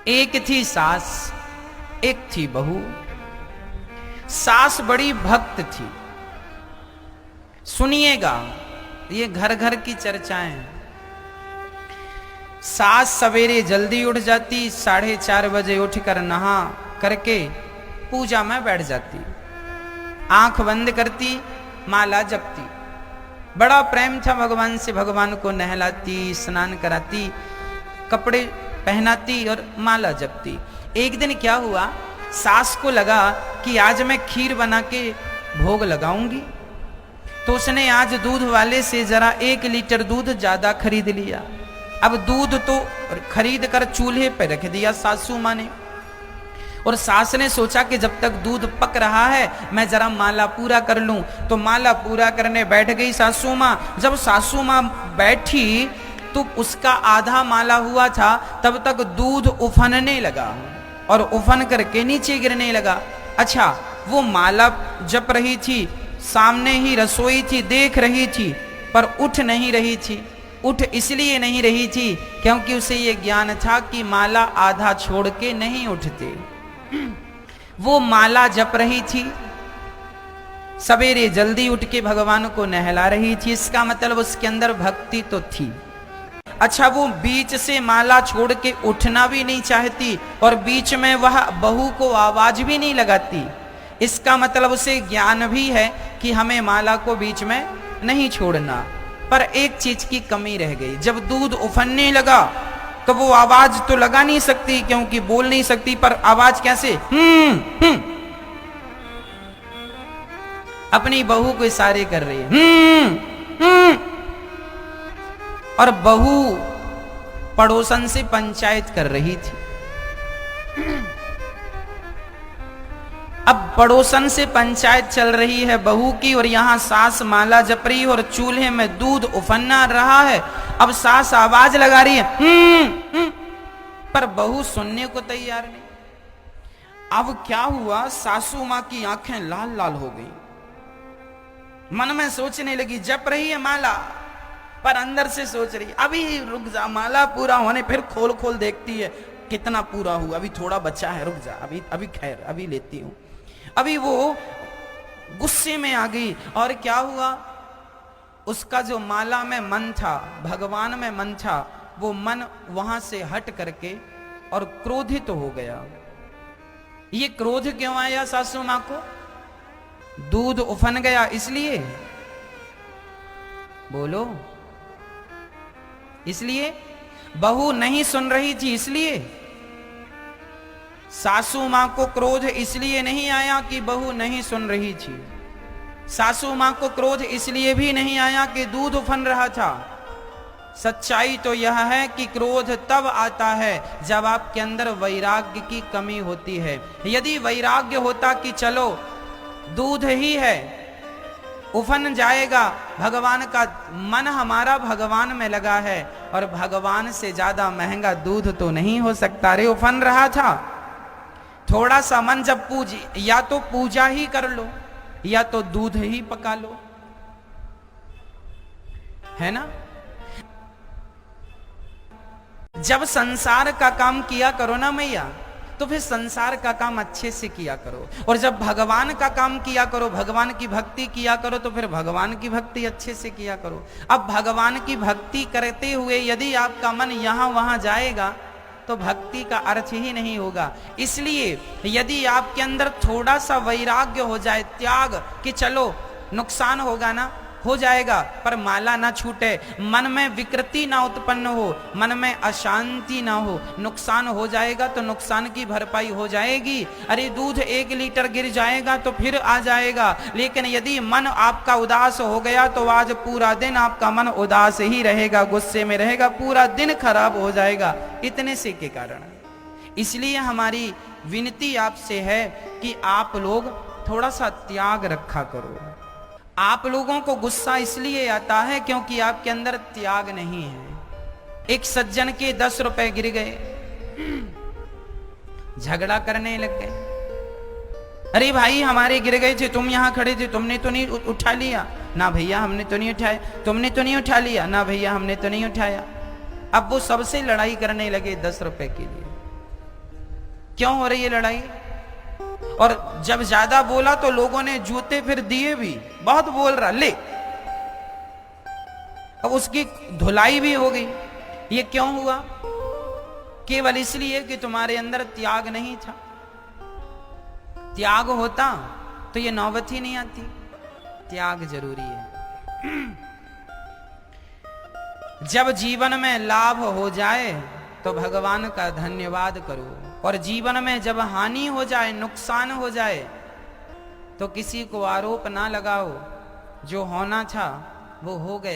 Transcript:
एक थी सास, एक थी बहू। सास बड़ी भक्त थी। सुनिएगा, ये घर घर की चर्चाएं हैं। सास सवेरे जल्दी उठ जाती, 4:30 बजे उठकर नहा करके पूजा में बैठ जाती, आंख बंद करती, माला जपती। बड़ा प्रेम था भगवान से, भगवान को नहलाती, स्नान कराती, कपड़े पहनाती और माला जपती। एक दिन क्या हुआ, सास को लगा कि आज मैं खीर बना के भोग लगाऊंगी, तो उसने आज दूध वाले से जरा 1 लीटर दूध ज्यादा खरीद लिया। अब दूध तो खरीद कर चूल्हे पर रख दिया सासू माँ ने, और सास ने सोचा कि जब तक दूध पक रहा है मैं जरा माला पूरा कर लूं, तो माला पूरा करने बैठ गई सासू माँ। जब सासू माँ बैठी तो उसका आधा माला हुआ था, तब तक दूध उफनने लगा और उफन करके नीचे गिरने लगा। अच्छा, वो माला जप रही थी, सामने ही रसोई थी, देख रही थी, पर उठ नहीं रही थी। उठ इसलिए नहीं रही थी क्योंकि उसे ये ज्ञान था कि माला आधा छोड़ के नहीं उठते। वो माला जप रही थी, सवेरे जल्दी उठ के भगवान को नहला रही थी, इसका मतलब उसके अंदर भक्ति तो थी। अच्छा, वो बीच से माला छोड़ के उठना भी नहीं चाहती और बीच में वह बहू को आवाज भी नहीं लगाती, इसका मतलब उसे ज्ञान भी है कि हमें माला को बीच में नहीं छोड़ना। पर एक चीज की कमी रह गई, जब दूध उफनने लगा तो वो आवाज तो लगा नहीं सकती क्योंकि बोल नहीं सकती, पर आवाज कैसे? अपनी बहू को इशारे कर रही है। और बहू पड़ोसन से पंचायत कर रही थी। अब पड़ोसन से पंचायत चल रही है बहू की, और यहां सास माला जप रही है और चूल्हे में दूध उफन्ना रहा है। अब सास आवाज लगा रही है, पर बहू सुनने को तैयार नहीं। अब क्या हुआ, सासू मां की आंखें लाल लाल हो गई, मन में सोचने लगी, जप रही है माला पर अंदर से सोच रही अभी रुक जा, माला पूरा होने, फिर खोल खोल देखती है कितना पूरा हुआ, अभी थोड़ा बचा है, रुक जा, अभी खैर अभी लेती हूं। अभी वो गुस्से में आ गई, और क्या हुआ, उसका जो माला में मन था, भगवान में मन था, वो मन वहां से हट करके और क्रोधित हो गया। ये क्रोध क्यों आया सासू मां को? दूध उफन गया इसलिए? बोलो, इसलिए? बहू नहीं सुन रही थी इसलिए? सासू मां को क्रोध इसलिए नहीं आया कि बहू नहीं सुन रही थी। सासू मां को क्रोध इसलिए भी नहीं आया कि दूध उफन रहा था। सच्चाई तो यह है कि क्रोध तब आता है जब आपके अंदर वैराग्य की कमी होती है। यदि वैराग्य होता कि चलो दूध ही है, उफन जाएगा, भगवान का मन हमारा भगवान में लगा है और भगवान से ज्यादा महंगा दूध तो नहीं हो सकता। रे उफन रहा था, थोड़ा सा मन जब या तो पूजा ही कर लो या तो दूध ही पका लो, है ना? जब संसार का काम किया करो ना मैया, तो फिर संसार का काम अच्छे से किया करो, और जब भगवान का काम किया करो, भगवान की भक्ति किया करो, तो फिर भगवान की भक्ति अच्छे से किया करो। अब भगवान की भक्ति करते हुए यदि आपका मन यहां वहां जाएगा तो भक्ति का अर्थ ही नहीं होगा। इसलिए यदि आपके अंदर थोड़ा सा वैराग्य हो जाए, त्याग, कि चलो नुकसान होगा ना, हो जाएगा, पर माला ना छूटे, मन में विकृति ना उत्पन्न हो, मन में अशांति ना हो, नुकसान हो जाएगा तो नुकसान की भरपाई हो जाएगी। अरे दूध 1 लीटर गिर जाएगा तो फिर आ जाएगा, लेकिन यदि मन आपका उदास हो गया तो आज पूरा दिन आपका मन उदास ही रहेगा, गुस्से में रहेगा, पूरा दिन खराब हो जाएगा, इतने से के कारण। इसलिए हमारी विनती आपसे है कि आप लोग थोड़ा सा त्याग रखा करो। आप लोगों को गुस्सा इसलिए आता है क्योंकि आपके अंदर त्याग नहीं है। एक सज्जन के 10 रुपए गिर गए, झगड़ा करने लग गए। अरे भाई हमारे गिर गए थे, तुम यहां खड़े थे, तुमने तो नहीं उठा लिया। ना भैया हमने तो नहीं उठाया। तुमने तो नहीं उठा लिया। ना भैया हमने तो नहीं उठाया। अब वो सबसे लड़ाई करने लगे 10 रुपए के लिए। क्यों हो रही है लड़ाई? और जब ज्यादा बोला तो लोगों ने जूते फिर दिए भी, बहुत बोल रहा, ले। अब उसकी धुलाई भी हो गई। ये क्यों हुआ? केवल इसलिए कि तुम्हारे अंदर त्याग नहीं था। त्याग होता तो ये नौबत ही नहीं आती। त्याग जरूरी है। जब जीवन में लाभ हो जाए तो भगवान का धन्यवाद करो, और जीवन में जब हानि हो जाए, नुकसान हो जाए, तो किसी को आरोप ना लगाओ। जो होना था वो हो गया।